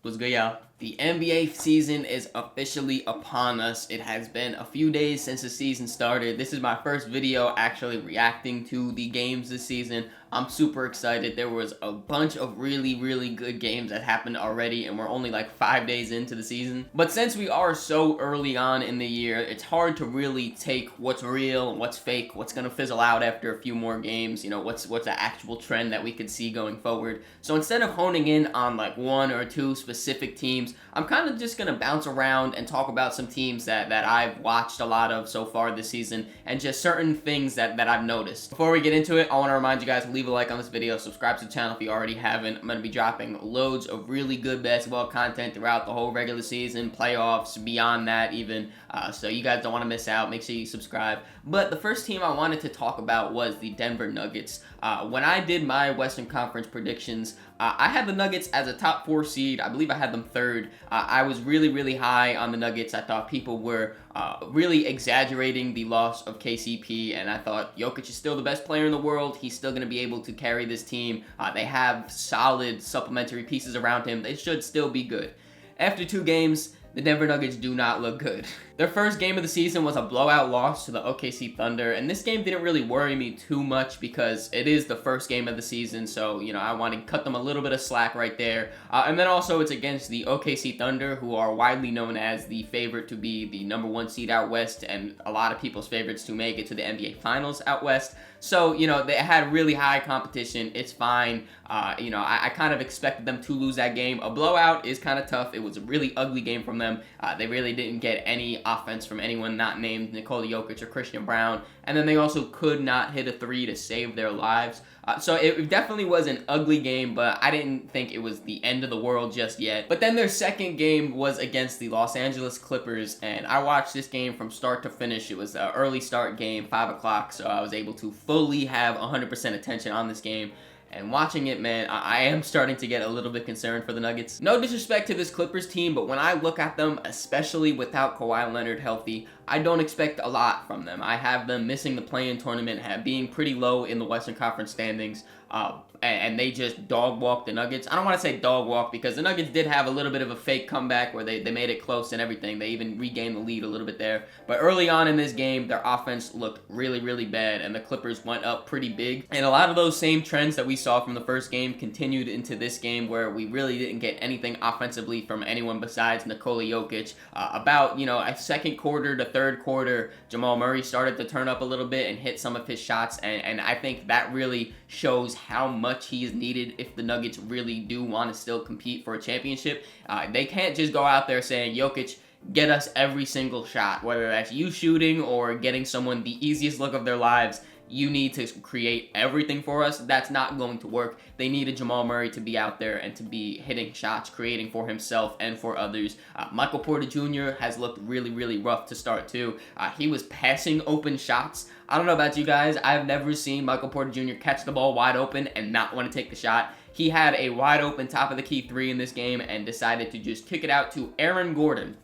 What's good, y'all? The NBA season is officially upon us. It has been a few days since the season started. This is my first video actually reacting to the games this season. I'm super excited. There was a bunch of really good games that happened already, and we're only like 5 days into the season. But since we are so early on in the year, it's hard to really take what's real and what's fake, what's gonna fizzle out after a few more games, you know, what's the actual trend that we could see going forward. So instead of honing in on like one or two specific teams, I'm kind of just going to bounce around and talk about some teams that I've watched a lot of so far this season and just certain things that I've noticed. Before we get into it, I want to remind you guys to leave a like on this video, subscribe to the channel if you already haven't. I'm going to be dropping loads of really good basketball content throughout the whole regular season, playoffs, beyond that even, so you guys don't want to miss out. Make sure you subscribe. But the first team I wanted to talk about was the Denver Nuggets. When I did my Western Conference predictions, I had the Nuggets as a top 4 seed. I believe I had them third. I was really high on the Nuggets. I thought people were really exaggerating the loss of KCP, and I thought Jokic is still the best player in the world. He's still going to be able to carry this team. They have solid supplementary pieces around him. They should still be good. After 2 games, the Denver Nuggets do not look good. Their first game of the season was a blowout loss to the OKC Thunder, and this game didn't really worry me too much because it is the first game of the season, so, you know, I want to cut them a little bit of slack right there. And then also it's against the OKC Thunder, who are widely known as the favorite to be the #1 seed out west, and a lot of people's favorites to make it to the NBA Finals out west. So, you know, they had really high competition. It's fine. You know, I kind of expected them to lose that game. A blowout is kind of tough. It was a really ugly game from them. They really didn't get any offense from anyone not named Nikola Jokic or Christian Brown. And then they also could not hit a 3 to save their lives. So it definitely was an ugly game, but I didn't think it was the end of the world just yet. But then their second game was against the Los Angeles Clippers, and I watched this game from start to finish. It was an early start game, 5 o'clock, so I was able to fully have 100% attention on this game. And watching it, man, I am starting to get a little bit concerned for the Nuggets. No disrespect to this Clippers team, but when I look at them, especially without Kawhi Leonard healthy, I don't expect a lot from them. I have them missing the play-in tournament, being pretty low in the Western Conference standings, and they just dog-walked the Nuggets. I don't want to say dog-walk because the Nuggets did have a little bit of a fake comeback where they made it close and everything. They even regained the lead a little bit there. But early on in this game, their offense looked really bad, and the Clippers went up pretty big. And a lot of those same trends that we saw from the first game continued into this game, where we really didn't get anything offensively from anyone besides Nikola Jokic. About, you know, a second quarter to third quarter, Jamal Murray started to turn up a little bit and hit some of his shots, and I think that really shows how much he is needed if the Nuggets really do want to still compete for a championship. They can't just go out there saying, Jokic, get us every single shot, whether that's you shooting or getting someone the easiest look of their lives. You need to create everything for us. That's not going to work. They needed Jamal Murray to be out there and to be hitting shots, creating for himself and for others. Michael Porter Jr. has looked really rough to start too. He was passing open shots. I don't know about you guys. I've never seen Michael Porter Jr. catch the ball wide open and not want to take the shot. He had a wide open top of the key 3 in this game and decided to just kick it out to Aaron Gordon.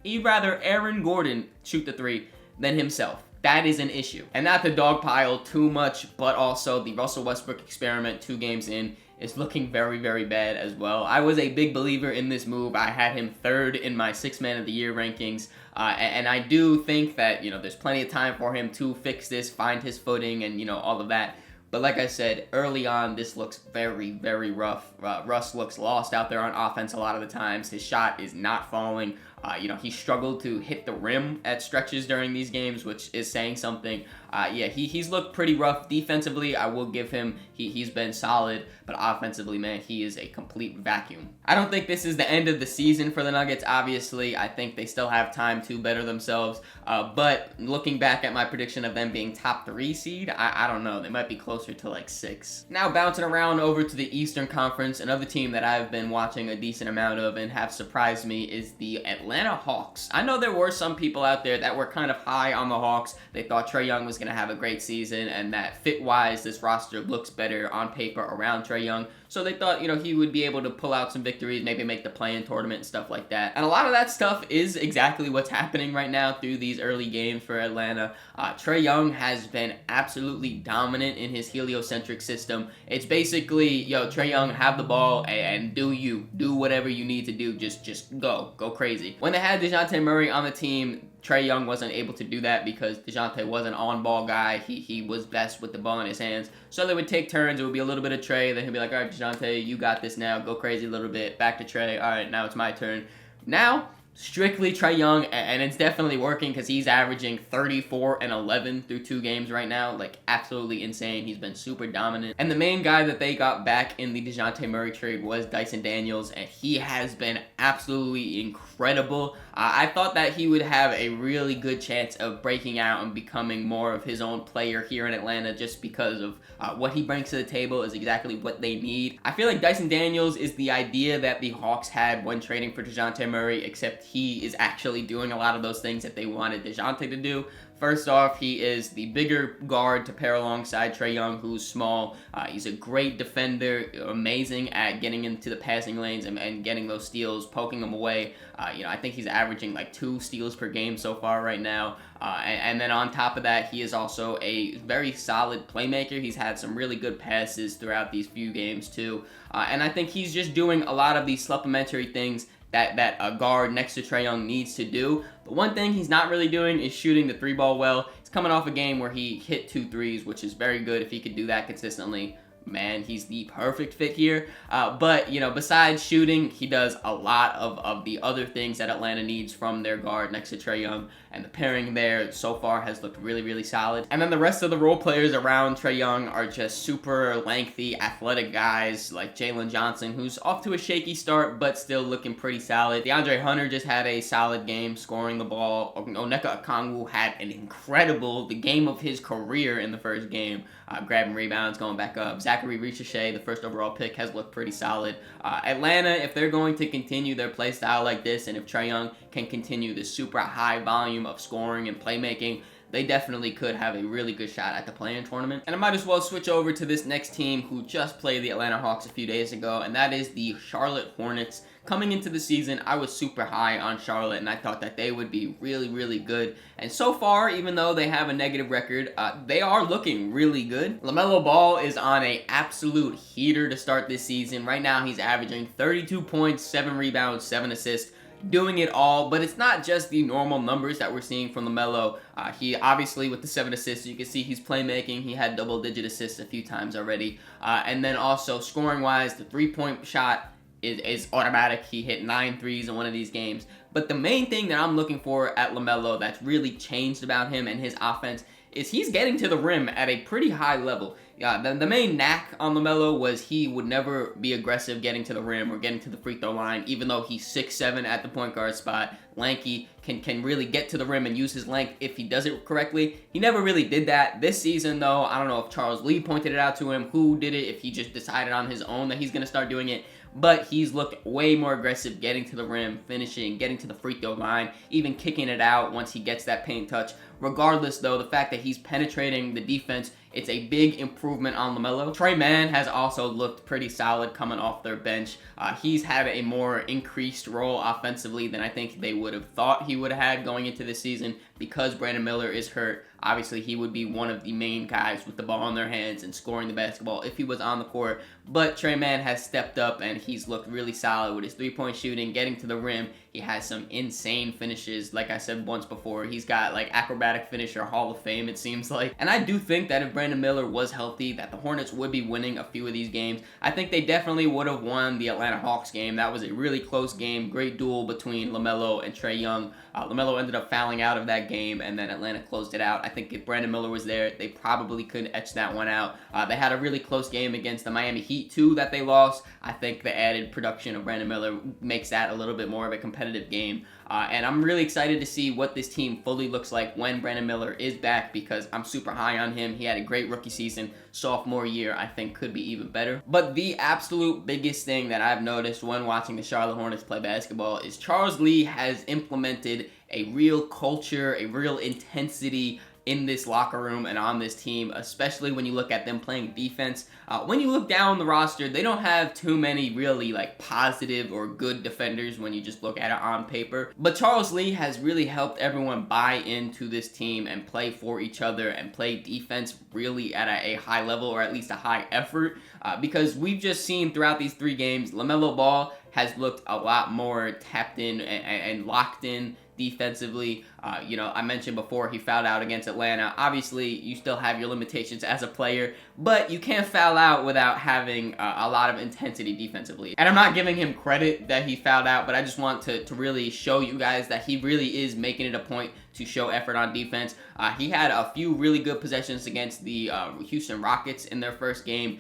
He'd rather Aaron Gordon shoot the 3 than himself. That is an issue. And not to dogpile too much, but also the Russell Westbrook experiment 2 games in is looking very bad as well. I was a big believer in this move. I had him 3rd in my 6th Man of the Year rankings. And I do think that, you know, there's plenty of time for him to fix this, find his footing, and, you know, all of that. But like I said, early on, this looks very rough. Russ looks lost out there on offense a lot of the times. His shot is not falling. You know, he struggled to hit the rim at stretches during these games, which is saying something. Yeah, he's looked pretty rough defensively. I will give him, he's been solid, but offensively, man, he is a complete vacuum. I don't think this is the end of the season for the Nuggets, obviously. I think they still have time to better themselves, but looking back at my prediction of them being top 3 seed, I don't know. They might be closer to like 6. Now bouncing around over to the Eastern Conference, another team that I've been watching a decent amount of and have surprised me is the Atlanta Hawks. I know there were some people out there that were kind of high on the Hawks. They thought Trae Young was going to have a great season and that fit-wise this roster looks better on paper around Trae Young. So they thought, he would be able to pull out some victories, maybe make the play-in tournament and stuff like that. And a lot of that stuff is exactly what's happening right now through these early games for Atlanta. Trae Young has been absolutely dominant in his heliocentric system. It's basically, Trae Young, have the ball and do whatever you need to do. Just go crazy. When they had DeJounte Murray on the team, Trae Young wasn't able to do that because DeJounte was an on-ball guy. He was best with the ball in his hands. So they would take turns. It would be a little bit of Trae. Then he'd be like, all right, DeJounte, you got this now. Go crazy a little bit. Back to Trae. All right, now it's my turn. Now, strictly Trae Young, and it's definitely working because he's averaging 34 and 11 through 2 games right now. Like, absolutely insane. He's been super dominant. And the main guy that they got back in the DeJounte Murray trade was Dyson Daniels, and he has been absolutely incredible. I thought that he would have a really good chance of breaking out and becoming more of his own player here in Atlanta just because of what he brings to the table is exactly what they need. I feel like Dyson Daniels is the idea that the Hawks had when trading for DeJounte Murray, except he is actually doing a lot of those things that they wanted DeJounte to do. First off, he is the bigger guard to pair alongside Trae Young, who's small. He's a great defender, amazing at getting into the passing lanes and getting those steals, poking them away. I think he's averaging like 2 steals per game so far right now. And then on top of that, he is also a very solid playmaker. He's had some really good passes throughout these few games too. And I think he's just doing a lot of these supplementary things that a guard next to Trae Young needs to do. The one thing he's not really doing is shooting the 3-ball well. He's coming off a game where he hit 2 threes, which is very good if he could do that consistently. Man, he's the perfect fit here. But, besides shooting, he does a lot of the other things that Atlanta needs from their guard next to Trae Young. And the pairing there so far has looked really, really solid. And then the rest of the role players around Trae Young are just super lengthy, athletic guys like Jalen Johnson, who's off to a shaky start, but still looking pretty solid. DeAndre Hunter just had a solid game scoring the ball. Onyeka Okongwu had the game of his career in the first game. Grabbing rebounds, going back up. Zachary Ricochet, the first overall pick, has looked pretty solid. Atlanta, if they're going to continue their play style like this, and if Trae Young can continue this super high volume of scoring and playmaking, they definitely could have a really good shot at the play-in tournament. And I might as well switch over to this next team who just played the Atlanta Hawks a few days ago, and that is the Charlotte Hornets. Coming into the season, I was super high on Charlotte, and I thought that they would be really, really good. And so far, even though they have a negative record, they are looking really good. LaMelo Ball is on an absolute heater to start this season. Right now, he's averaging 32 points, 7 rebounds, 7 assists. Doing it all, but it's not just the normal numbers that we're seeing from LaMelo. He obviously, with the 7 assists, you can see he's playmaking. He had double-digit assists a few times already. And then also, scoring-wise, the 3-point shot is automatic. He hit 9 threes in one of these games. But the main thing that I'm looking for at LaMelo that's really changed about him and his offense is he's getting to the rim at a pretty high level. The main knack on LaMelo was he would never be aggressive getting to the rim or getting to the free throw line, even though he's 6'7" at the point guard spot, lanky, can really get to the rim and use his length if he does it correctly. He never really did that. This season, though, I don't know if Charles Lee pointed it out to him, who did it, if he just decided on his own that he's going to start doing it. But he's looked way more aggressive getting to the rim, finishing, getting to the free throw line, even kicking it out once he gets that paint touch. Regardless, though, the fact that he's penetrating the defense, it's a big improvement on LaMelo. Tre Mann has also looked pretty solid coming off their bench. He's had a more increased role offensively than I think they would have thought he would have had going into the season because Brandon Miller is hurt. Obviously, he would be one of the main guys with the ball in their hands and scoring the basketball if he was on the court. But Tre Mann has stepped up and he's looked really solid with his 3-point shooting, getting to the rim. He has some insane finishes. Like I said once before, he's got like acrobatic finisher Hall of Fame, it seems like. And I do think that if Brandon Miller was healthy, that the Hornets would be winning a few of these games. I think they definitely would have won the Atlanta Hawks game. That was a really close game. Great duel between LaMelo and Trae Young. LaMelo ended up fouling out of that game, and then Atlanta closed it out. I think if Brandon Miller was there, they probably could etch that one out. They had a really close game against the Miami Heat, too, that they lost. I think the added production of Brandon Miller makes that a little bit more of a competitive game. And I'm really excited to see what this team fully looks like when Brandon Miller is back because I'm super high on him. He had a great rookie season. Sophomore year, I think, could be even better. But the absolute biggest thing that I've noticed when watching the Charlotte Hornets play basketball is Charles Lee has implemented a real culture, a real intensity in this locker room and on this team, especially when you look at them playing defense. When you look down the roster, they don't have too many really like positive or good defenders when you just look at it on paper. But Charles Lee has really helped everyone buy into this team and play for each other and play defense really at a high level, or at least a high effort, because we've just seen throughout these 3 games, LaMelo Ball has looked a lot more tapped in and locked in defensively. I mentioned before he fouled out against Atlanta. Obviously, you still have your limitations as a player, but you can't foul out without having a lot of intensity defensively. And I'm not giving him credit that he fouled out, but I just want to really show you guys that he really is making it a point to show effort on defense. He had a few really good possessions against the Houston Rockets in their first game,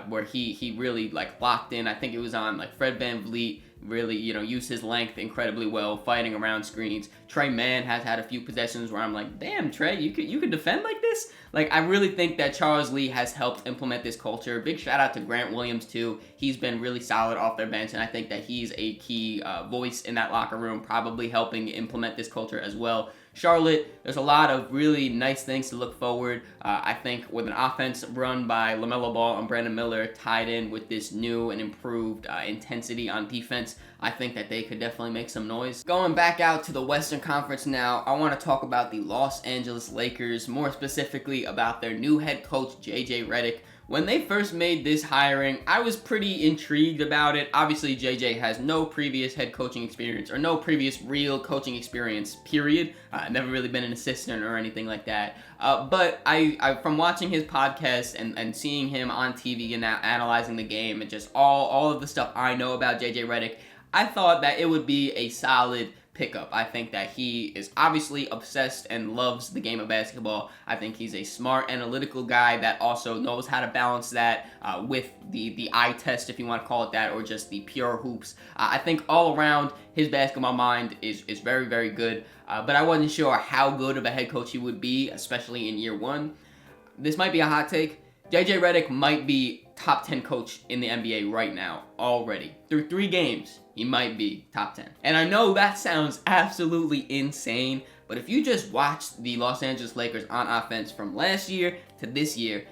where he really like locked in. I think it was on like Fred VanVleet. Really, used his length incredibly well, fighting around screens. Trey Mann has had a few possessions where I'm like, damn, Trey, you could defend like this? Like, I really think that Charles Lee has helped implement this culture. Big shout out to Grant Williams, too. He's been really solid off their bench, and I think that he's a key voice in that locker room, probably helping implement this culture as well. Charlotte, there's a lot of really nice things to look forward. I think with an offense run by LaMelo Ball and Brandon Miller tied in with this new and improved intensity on defense, I think that they could definitely make some noise. Going back out to the Western Conference now, I want to talk about the Los Angeles Lakers, more specifically about their new head coach, JJ Redick. When they first made this hiring, I was pretty intrigued about it. Obviously, JJ has no previous head coaching experience, or no previous real coaching experience, period. Never really been an assistant or anything like that. But I from watching his podcast and seeing him on TV and now analyzing the game and just all of the stuff I know about JJ Redick, I thought that it would be a solid pickup. I think that he is obviously obsessed and loves the game of basketball. I think he's a smart, analytical guy that also knows how to balance that with the eye test, if you want to call it that, or just the pure hoops. I think all around, his basketball mind is very, very good, but I wasn't sure how good of a head coach he would be, especially in year 1. This might be a hot take. JJ Redick might be top 10 coach in the NBA right now already. Through 3 games, he might be top 10. And I know that sounds absolutely insane, but if you just watch the Los Angeles Lakers on offense from last year to this year,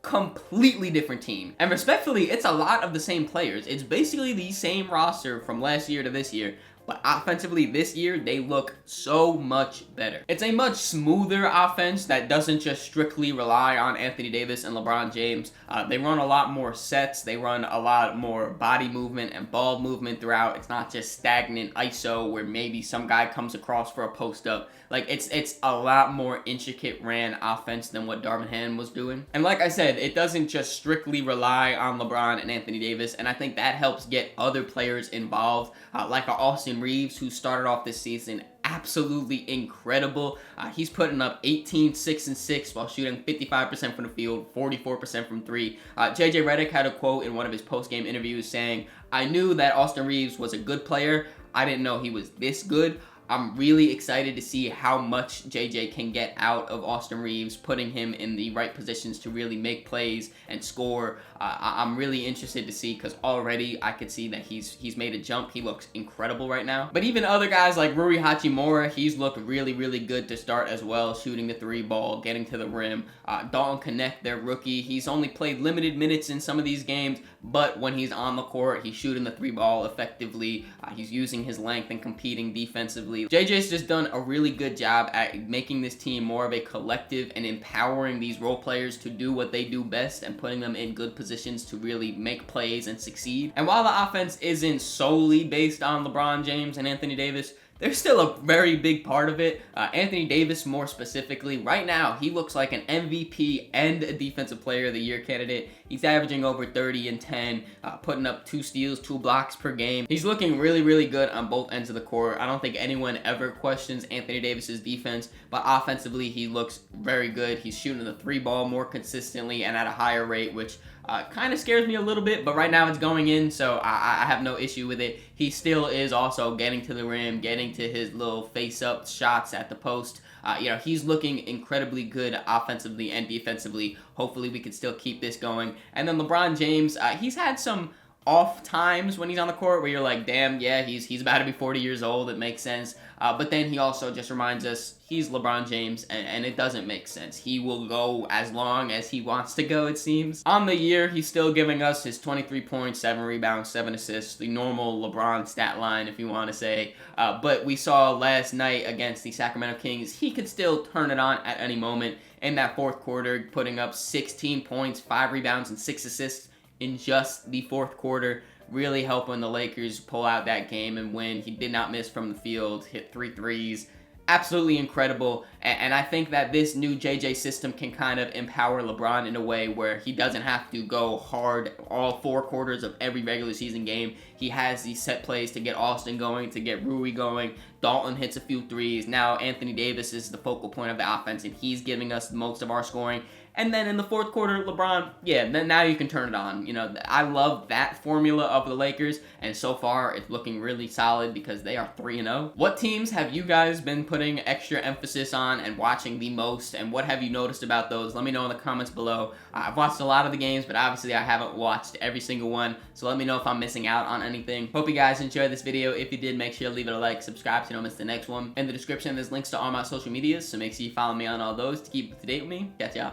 completely different team. And respectfully, it's a lot of the same players. It's basically the same roster from last year to this year. But offensively this year, they look so much better. It's a much smoother offense that doesn't just strictly rely on Anthony Davis and LeBron James. They run a lot more sets. They run a lot more body movement and ball movement throughout. It's not just stagnant ISO where maybe some guy comes across for a post-up. Like, it's a lot more intricate ran offense than what Darvin Ham was doing. And like I said, it doesn't just strictly rely on LeBron and Anthony Davis, and I think that helps get other players involved, like Austin Reeves, who started off this season absolutely incredible. He's putting up 18, 6, and 6 while shooting 55% from the field, 44% from 3. JJ Redick had a quote in one of his post-game interviews saying, "I knew that Austin Reeves was a good player. I didn't know he was this good." I'm really excited to see how much JJ can get out of Austin Reeves, putting him in the right positions to really make plays and score. I'm really interested to see, because already I could see that he's made a jump. He looks incredible right now. But even other guys like Rui Hachimura, he's looked really, really good to start as well, shooting the 3 ball, getting to the rim. Dalton Knecht, their rookie, he's only played limited minutes in some of these games, but when he's on the court, he's shooting the 3 ball effectively. He's using his length and competing defensively. JJ's just done a really good job at making this team more of a collective and empowering these role players to do what they do best and putting them in good positions to really make plays and succeed. And while the offense isn't solely based on LeBron James and Anthony Davis, there's still a very big part of it. Anthony Davis, more specifically, right now, he looks like an MVP and a Defensive Player of the Year candidate. He's averaging over 30 and 10, putting up 2 steals, 2 blocks per game. He's looking really, really good on both ends of the court. I don't think anyone ever questions Anthony Davis's defense, but offensively, he looks very good. He's shooting the 3 ball more consistently and at a higher rate, which kind of scares me a little bit, but right now it's going in, so I have no issue with it. He still is also getting to the rim, getting to his little face-up shots at the post. He's looking incredibly good offensively and defensively. Hopefully we can still keep this going. And then LeBron James, he's had some off times when he's on the court where you're like, damn, yeah, he's about to be 40 years old. It makes sense. But then he also just reminds us he's LeBron James, and it doesn't make sense. He will go as long as he wants to go, it seems. On the year, he's still giving us his 23 points, 7 rebounds, 7 assists, the normal LeBron stat line, if you want to say. But we saw last night against the Sacramento Kings, he could still turn it on at any moment. In that fourth quarter, putting up 16 points, 5 rebounds, and 6 assists in just the fourth quarter, really helping the Lakers pull out that game and win. He did not miss from the field, hit 3 threes. Absolutely incredible, and I think that this new JJ system can kind of empower LeBron in a way where he doesn't have to go hard all 4 quarters of every regular season game. He has these set plays to get Austin going, to get Rui going. Dalton hits a few threes. Now Anthony Davis is the focal point of the offense, and he's giving us most of our scoring. And then in the fourth quarter, LeBron, yeah, then now you can turn it on. You know, I love that formula of the Lakers, and so far it's looking really solid because they are 3-0. What teams have you guys been putting extra emphasis on and watching the most, and what have you noticed about those? Let me know in the comments below. I've watched a lot of the games, but obviously I haven't watched every single one, so let me know if I'm missing out on anything. Hope you guys enjoyed this video. If you did, make sure to leave it a like, subscribe so you don't miss the next one. In the description, there's links to all my social medias, so make sure you follow me on all those to keep up to date with me. Catch y'all.